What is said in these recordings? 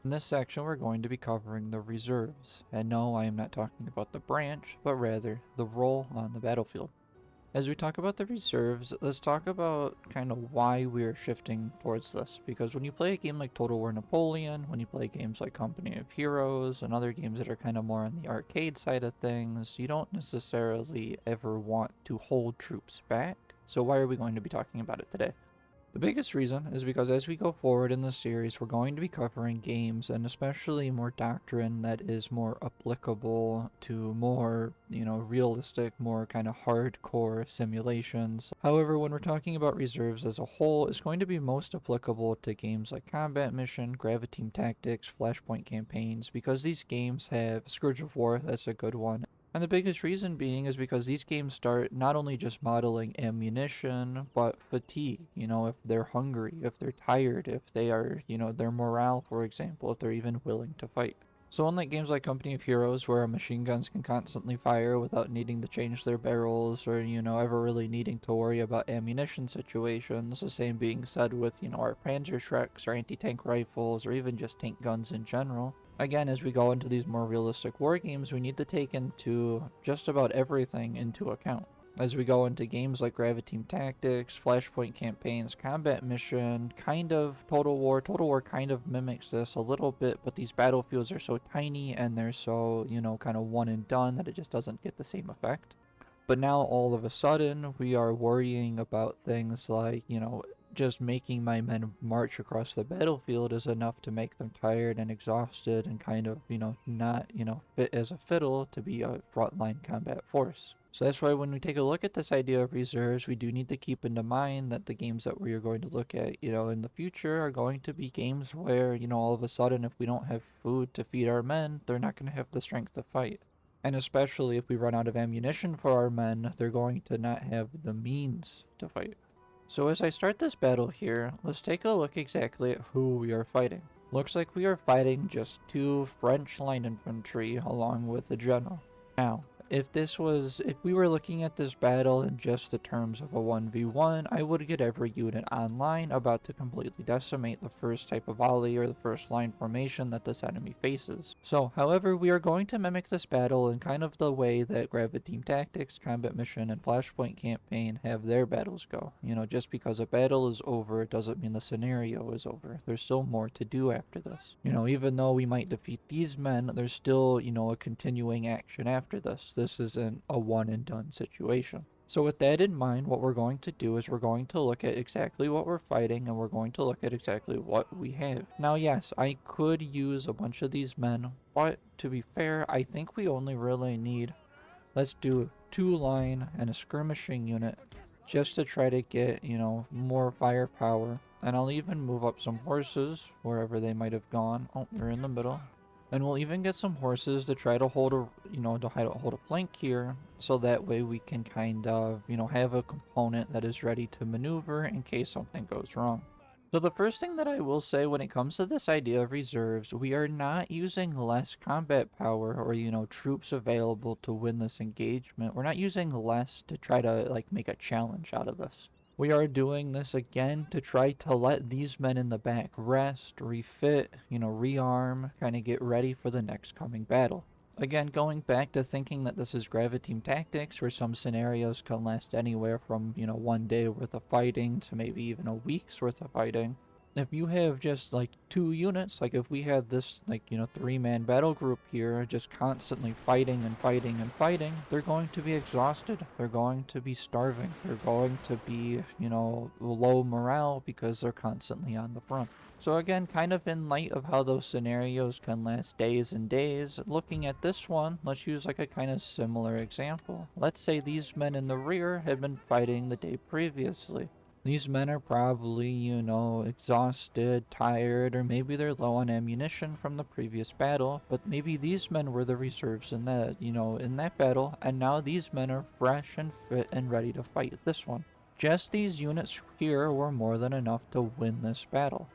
In this section, we're going to be covering the reserves. And no, I am not talking about the branch, but rather the role on the battlefield. As we talk about the reserves, let's talk about kind of why we're shifting towards this. Because when you play a game like Total War Napoleon, when you play games like Company of Heroes, and other games that are kind of more on the arcade side of things, you don't necessarily ever want to hold troops back. So why are we going to be talking about it today? The biggest reason is because as we go forward in the series, we're going to be covering games and especially more doctrine that is more applicable to more, realistic, more kind of hardcore simulations. However, when we're talking about reserves as a whole, it's going to be most applicable to games like Combat Mission, Gravity Team Tactics, Flashpoint campaigns, because these games have Scourge of War, that's a good one, and the biggest reason being is because these games start not only just modeling ammunition, but fatigue. If they're hungry, if they're tired, if they are, their morale, for example, if they're even willing to fight. So unlike games like Company of Heroes, where machine guns can constantly fire without needing to change their barrels or, ever really needing to worry about ammunition situations, the same being said with, our Panzerschrecks or anti-tank rifles or even just tank guns in general. Again, as we go into these more realistic war games, we need to take into just about everything into account. As we go into games like Gravity Team Tactics, Flashpoint campaigns, Combat Mission, kind of Total War kind of mimics this a little bit, but these battlefields are so tiny and they're so, kind of one and done that it just doesn't get the same effect. But now all of a sudden, we are worrying about things like, just making my men march across the battlefield is enough to make them tired and exhausted and kind of, not, fit as a fiddle to be a frontline combat force. So that's why when we take a look at this idea of reserves, we do need to keep into mind that the games that we are going to look at, in the future are going to be games where, all of a sudden if we don't have food to feed our men, they're not going to have the strength to fight. And especially if we run out of ammunition for our men, they're going to not have the means to fight. So as I start this battle here, let's take a look exactly at who we are fighting. Looks like we are fighting just 2 French line infantry along with a general. Now, if we were looking at this battle in just the terms of a 1v1, I would get every unit online about to completely decimate the first type of volley or the first line formation that this enemy faces. So, however, we are going to mimic this battle in kind of the way that Gravity Team Tactics, Combat Mission, and Flashpoint campaign have their battles go. Just because a battle is over doesn't mean the scenario is over. There's still more to do after this. Even though we might defeat these men, there's still, a continuing action after this. This isn't a one and done situation. So with that in mind, what we're going to do is we're going to look at exactly what we're fighting and we're going to look at exactly what we have. Now yes, I could use a bunch of these men, but to be fair, I think we only really need, let's do 2 line and a skirmishing unit just to try to get, more firepower. And I'll even move up some horses wherever they might have gone. Oh, they're in the middle. And we'll even get some horses to try to hold a flank here, so that way we can kind of, have a component that is ready to maneuver in case something goes wrong. So the first thing that I will say when it comes to this idea of reserves, we are not using less combat power or, troops available to win this engagement. We're not using less to try to, make a challenge out of this. We are doing this again to try to let these men in the back rest, refit, rearm, kind of get ready for the next coming battle. Again, going back to thinking that this is Gravity Team Tactics, where some scenarios can last anywhere from, 1 day worth of fighting to maybe even a week's worth of fighting. If you have just 2 units, if we had this 3-man battle group here just constantly fighting and fighting and fighting, they're going to be exhausted, they're going to be starving, they're going to be, low morale because they're constantly on the front. So again, kind of in light of how those scenarios can last days and days, looking at this one, let's use a kind of similar example. Let's say these men in the rear had been fighting the day previously. These men are probably, exhausted, tired, or maybe they're low on ammunition from the previous battle, but maybe these men were the reserves in that battle, and now these men are fresh and fit and ready to fight this one. Just these units here were more than enough to win this battle.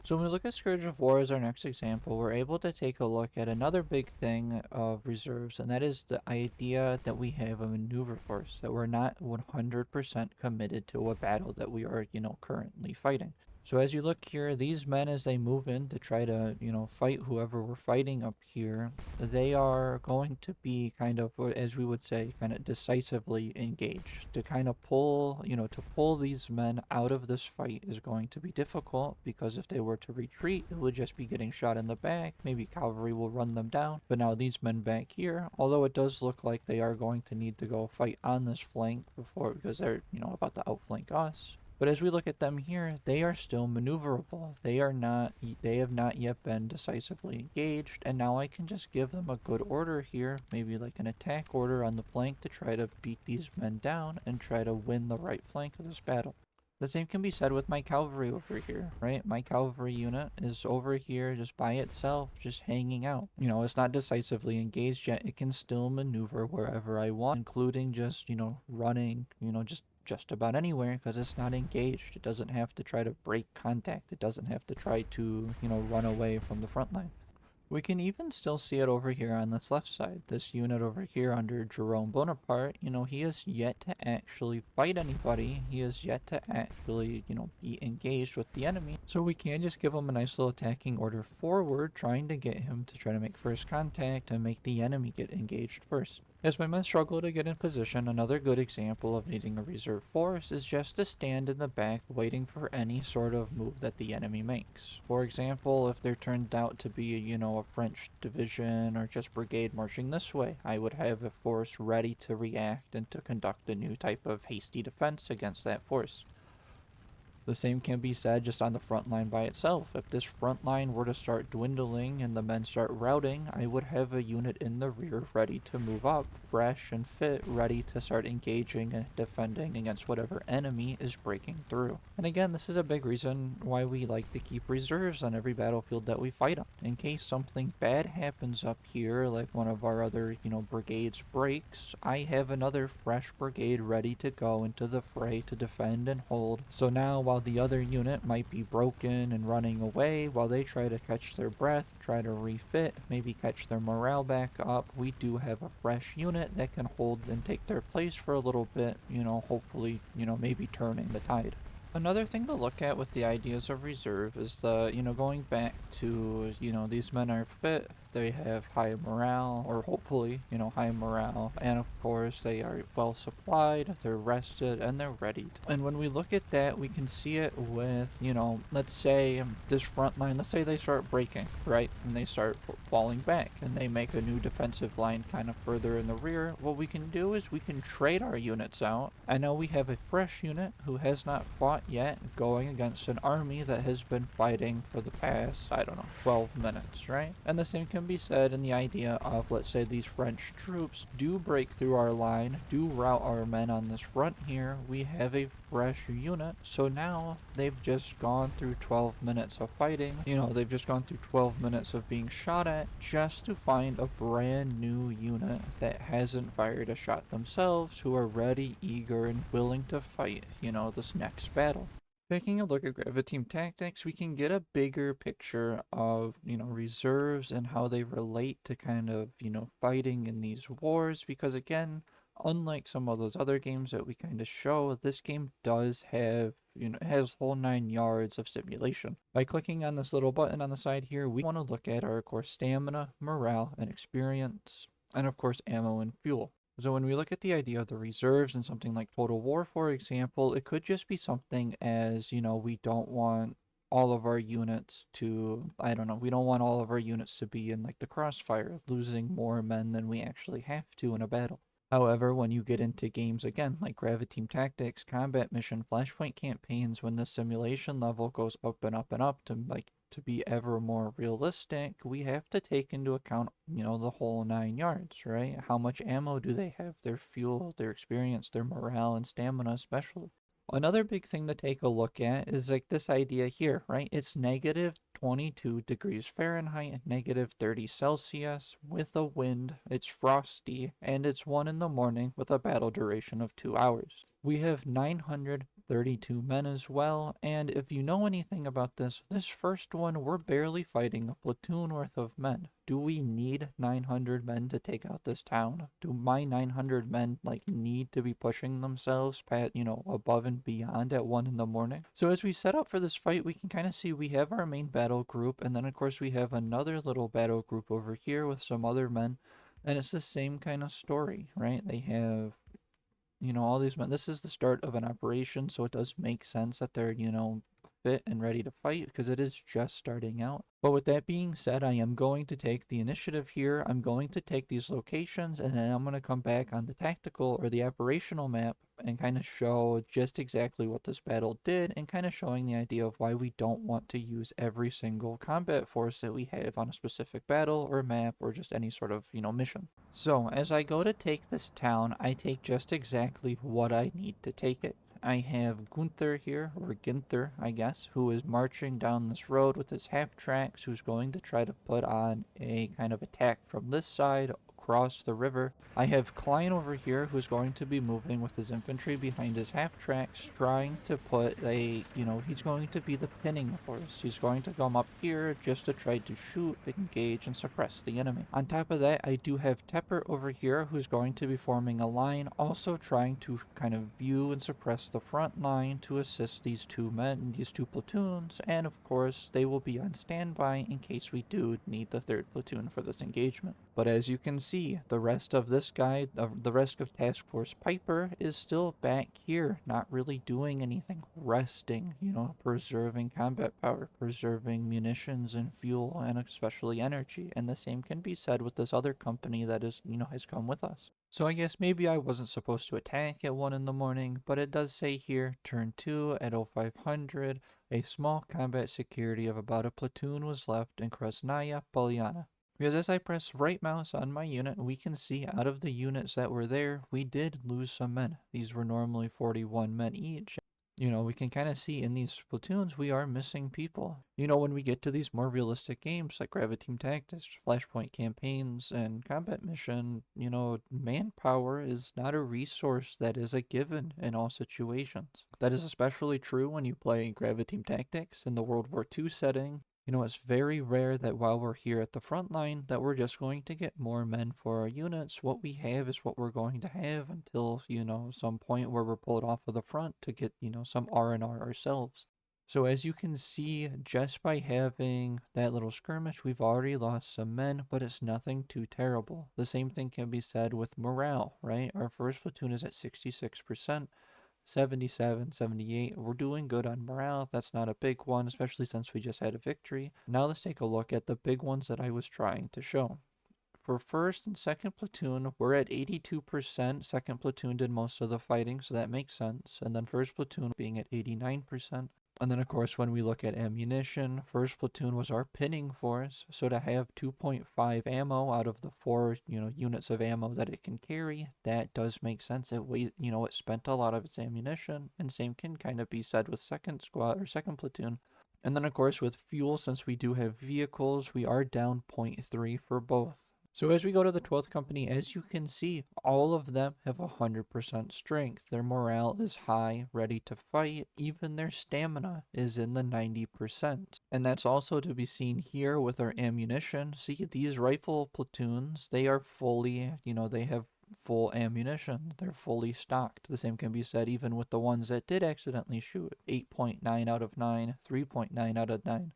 So when we look at Scourge of War as our next example, we're able to take a look at another big thing of reserves, and that is the idea that we have a maneuver force, that we're not 100% committed to a battle that we are, currently fighting. So as you look here, these men, as they move in to try to, fight whoever we're fighting up here, they are going to be kind of, as we would say, kind of decisively engaged. To kind of pull, to pull these men out of this fight is going to be difficult, because if they were to retreat, it would just be getting shot in the back. Maybe cavalry will run them down. But now these men back here, although it does look like they are going to need to go fight on this flank before, because they're, about to outflank us. But as we look at them here, they are still maneuverable. They have not yet been decisively engaged, and now I can just give them a good order here, maybe like an attack order on the flank to try to beat these men down and try to win the right flank of this battle. The same can be said with my cavalry over here, right? My cavalry unit is over here just by itself, just hanging out. It's not decisively engaged yet. It can still maneuver wherever I want, including just, running, just about anywhere, because it's not engaged. It doesn't have to try to break contact. It doesn't have to try to, run away from the front line. We can even still see it over here on this left side. This unit over here under Jerome Bonaparte, he has yet to actually fight anybody. He has yet to actually, be engaged with the enemy. So we can just give him a nice little attacking order forward, trying to get him to try to make first contact and make the enemy get engaged first. As my men struggle to get in position, another good example of needing a reserve force is just to stand in the back waiting for any sort of move that the enemy makes. For example, if there turned out to be, a French division or just brigade marching this way, I would have a force ready to react and to conduct a new type of hasty defense against that force. The same can be said just on the front line by itself. If this front line were to start dwindling and the men start routing, I would have a unit in the rear ready to move up, fresh and fit, ready to start engaging and defending against whatever enemy is breaking through. And again, this is a big reason why we like to keep reserves on every battlefield that we fight on. In case something bad happens up here, like one of our other, brigades breaks, I have another fresh brigade ready to go into the fray to defend and hold. So now, while the other unit might be broken and running away, while they try to catch their breath, try to refit, maybe catch their morale back up, we do have a fresh unit that can hold and take their place for a little bit, hopefully, maybe turning the tide. Another thing to look at with the ideas of reserve is going back to, these men are fit, they have high morale, or hopefully, high morale, and of course they are well supplied, they're rested, and they're ready. And when we look at that, we can see it with, let's say this front line, let's say they start breaking, right, and they start falling back, and they make a new defensive line kind of further in the rear. What we can do is we can trade our units out, and now we have a fresh unit who has not fought yet, going against an army that has been fighting for the past, 12 minutes, right? And the same can be said in the idea of, let's say these French troops do break through our line, do rout our men on this front here, we have a fresh unit. So now they've just gone through 12 minutes of fighting, they've just gone through 12 minutes of being shot at, just to find a brand new unit that hasn't fired a shot themselves, who are ready, eager, and willing to fight, this next battle. Taking a look at Graviteam Tactics, we can get a bigger picture of, reserves and how they relate to kind of, fighting in these wars, because again, unlike some of those other games that we kind of show, this game does have, it has whole 9 yards of simulation. By clicking on this little button on the side here, we want to look at our, of course, stamina, morale, and experience, and of course, ammo and fuel. So when we look at the idea of the reserves and something like Total War, for example, it could just be something as, we don't want all of our units to, we don't want all of our units to be in like the crossfire, losing more men than we actually have to in a battle. However, when you get into games again, like Graviteam Tactics, Combat Mission, Flashpoint campaigns, when the simulation level goes up and up and up to be ever more realistic, we have to take into account, the whole 9 yards, right? How much ammo do they have, their fuel, their experience, their morale, and stamina especially. Another big thing to take a look at is like this idea here, right? It's negative 22 degrees Fahrenheit, negative 30 Celsius, with a wind, it's frosty, and it's 1 in the morning with a battle duration of 2 hours. We have 900 32 men as well, and if you know anything about this first one, we're barely fighting a platoon worth of men. Do we need 900 men to take out this town? Do my 900 men, like, need to be pushing themselves past, above and beyond at 1 in the morning? So as we set up for this fight, we can kind of see we have our main battle group, and then of course we have another little battle group over here with some other men, and it's the same kind of story, right? They have all these men. This is the start of an operation, so it does make sense that they're, fit and ready to fight because it is just starting out. But with that being said, I am going to take the initiative here. I'm going to take these locations, and then I'm going to come back on the tactical or the operational map and kind of show just exactly what this battle did, and kind of showing the idea of why we don't want to use every single combat force that we have on a specific battle or map or just any sort of, mission. So as I go to take this town, I take just exactly what I need to take it. I have Gunther here, or Ginther, I guess, who is marching down this road with his half tracks, who's going to try to put on a kind of attack from this side across the river. I have Klein over here, who's going to be moving with his infantry behind his half tracks, trying to put he's going to be the pinning force. He's going to come up here just to try to shoot, engage, and suppress the enemy. On top of that, I do have Tepper over here, who's going to be forming a line, also trying to kind of view and suppress the front line to assist these two platoons, and of course, they will be on standby in case we do need the third platoon for this engagement. But as you can see, the rest of Task Force Piper is still back here, not really doing anything, resting, preserving combat power, preserving munitions and fuel, and especially energy. And the same can be said with this other company that is, has come with us. So I guess maybe I wasn't supposed to attack at 1 in the morning, but it does say here, turn 2 at 0500, a small combat security of about a platoon was left in Krasnaya Polyana. Because as I press right mouse on my unit, we can see out of the units that were there, we did lose some men. These were normally 41 men each. We can kind of see in these platoons, we are missing people. When we get to these more realistic games like Gravity Team Tactics, Flashpoint campaigns, and Combat Mission, manpower is not a resource that is a given in all situations. That is especially true when you play Gravity Team Tactics in the World War II setting. It's very rare that while we're here at the front line that we're just going to get more men for our units. What we have is what we're going to have until, some point where we're pulled off of the front to get, some R&R ourselves. So as you can see, just by having that little skirmish, we've already lost some men, but it's nothing too terrible. The same thing can be said with morale, right? Our first platoon is at 66%. 77, 78. We're doing good on morale. That's not a big one, especially since we just had a victory. Now let's take a look at the big ones that I was trying to show. For first and second platoon, we're at 82%. Second platoon did most of the fighting, so that makes sense. And then first platoon being at 89%. And then, of course, when we look at ammunition, first platoon was our pinning force. So to have 2.5 ammo out of the 4, units of ammo that it can carry, that does make sense. It spent a lot of its ammunition, and same can kind of be said with second platoon. And then, of course, with fuel, since we do have vehicles, we are down 0.3 for both. So as we go to the 12th company, as you can see, all of them have 100% strength. Their morale is high, ready to fight. Even their stamina is in the 90%. And that's also to be seen here with our ammunition. See, these rifle platoons, they are fully, they have full ammunition. They're fully stocked. The same can be said even with the ones that did accidentally shoot. 8.9 out of 9, 3.9 out of 9.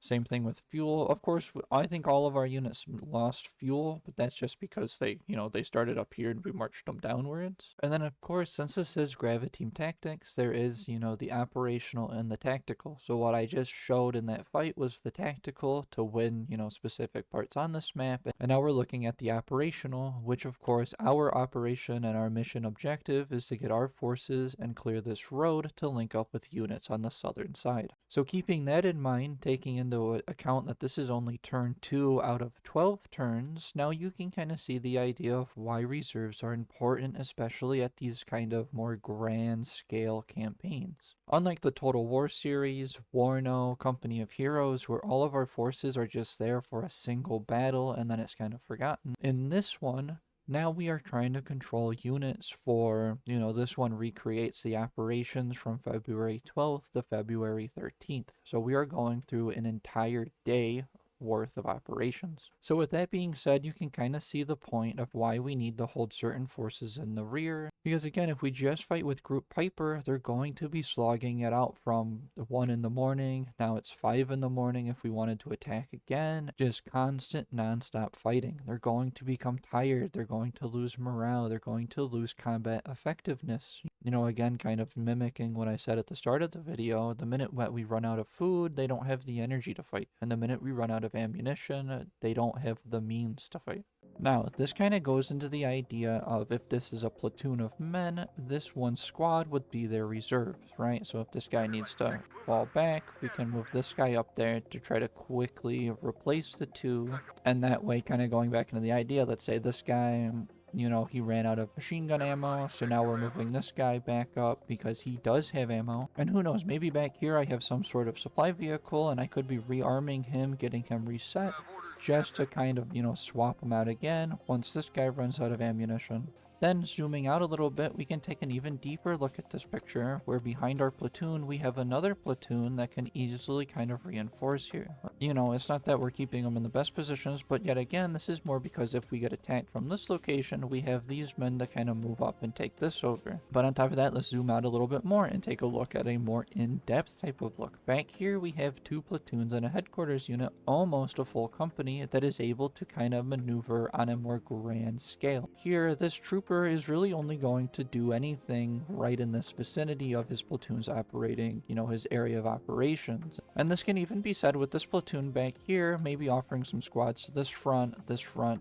Same thing with fuel. Of course, I think all of our units lost fuel, but that's just because they started up here and we marched them downwards. And then, of course, since this is Gravity Team Tactics, there is, the operational and the tactical. So what I just showed in that fight was the tactical to win, specific parts on this map. And now we're looking at the operational, which, of course, our operation and our mission objective is to get our forces and clear this road to link up with units on the southern side. So keeping that in mind, taking into account that this is only turn 2 out of 12 turns, now you can kind of see the idea of why reserves are important, especially at these kind of more grand scale campaigns. Unlike the Total War series, Warno, Company of Heroes, where all of our forces are just there for a single battle and then it's kind of forgotten, in this one, Now we are trying to control units for, this one recreates the operations from February 12th to February 13th. So we are going through an entire day worth of operations. So with that being said, you can kind of see the point of why we need to hold certain forces in the rear. Because again, if we just fight with Group Piper, they're going to be slogging it out from 1 in the morning. Now it's 5 in the morning if we wanted to attack again. Just constant non-stop fighting. They're going to become tired. They're going to lose morale. They're going to lose combat effectiveness. Again, kind of mimicking what I said at the start of the video, the minute we run out of food, they don't have the energy to fight. And the minute we run out of ammunition, they don't have the means to fight. Now, this kind of goes into the idea of if this is a platoon of men, this one squad would be their reserves, right? So if this guy needs to fall back, we can move this guy up there to try to quickly replace the two. And that way, kind of going back into the idea, let's say this guy, he ran out of machine gun ammo, so now we're moving this guy back up because he does have ammo. And who knows, maybe back here I have some sort of supply vehicle and I could be rearming him, getting him reset, just to kind of, swap him out again once this guy runs out of ammunition. Then zooming out a little bit, we can take an even deeper look at this picture, where behind our platoon, we have another platoon that can easily kind of reinforce here. It's not that we're keeping them in the best positions, but yet again, this is more because if we get attacked from this location, we have these men to kind of move up and take this over. But on top of that, let's zoom out a little bit more and take a look at a more in-depth type of look. Back here, we have 2 platoons and a headquarters unit, almost a full company, that is able to kind of maneuver on a more grand scale. Here, this trooper is really only going to do anything right in this vicinity of his platoon's operating, his area of operations. And this can even be said with this platoon back here, maybe offering some squads to this front,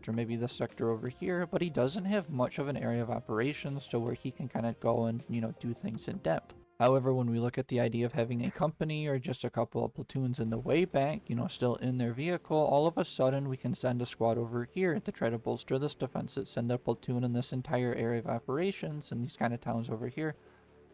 or maybe this sector over here, but he doesn't have much of an area of operations to where he can kind of go and, do things in depth. However, when we look at the idea of having a company or just a couple of platoons in the way back, still in their vehicle, all of a sudden we can send a squad over here to try to bolster this defenses, send a platoon in this entire area of operations in these kind of towns over here.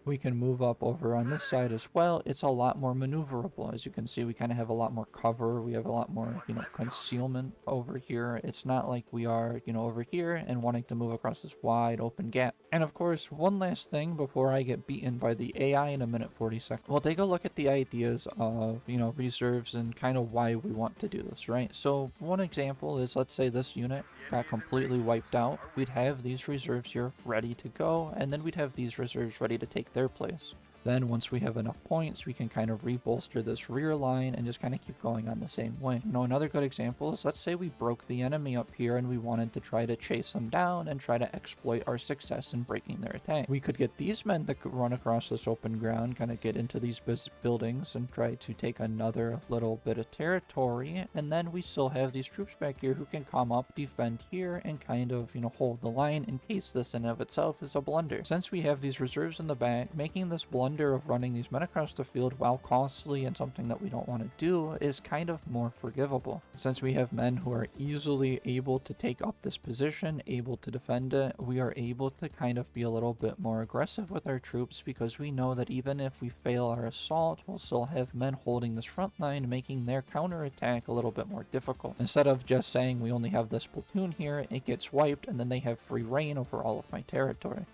We can move up over on this side as well. It's a lot more maneuverable. As you can see, we kind of have a lot more cover. We have a lot more, concealment over here. It's not like we are, over here and wanting to move across this wide open gap. And of course, one last thing before I get beaten by the AI in a minute 40 seconds. We'll take a look at the ideas of, reserves and kind of why we want to do this, right? So one example is, let's say this unit got completely wiped out. We'd have these reserves here ready to go, and then we'd have these reserves ready to take their place. Then once we have enough points, we can kind of rebolster this rear line and just kind of keep going on the same way. Another good example is, let's say we broke the enemy up here and we wanted to try to chase them down and try to exploit our success in breaking their attack. We could get these men to run across this open ground, kind of get into these buildings and try to take another little bit of territory, and then we still have these troops back here who can come up, defend here, and kind of, hold the line in case this in of itself is a blunder. Since we have these reserves in the back, making this blunder of running these men across the field, while costly and something that we don't want to do, is kind of more forgivable. Since we have men who are easily able to take up this position, able to defend it, we are able to kind of be a little bit more aggressive with our troops, because we know that even if we fail our assault, we'll still have men holding this front line, making their counterattack a little bit more difficult. Instead of just saying we only have this platoon here, it gets wiped and then they have free reign over all of my territory.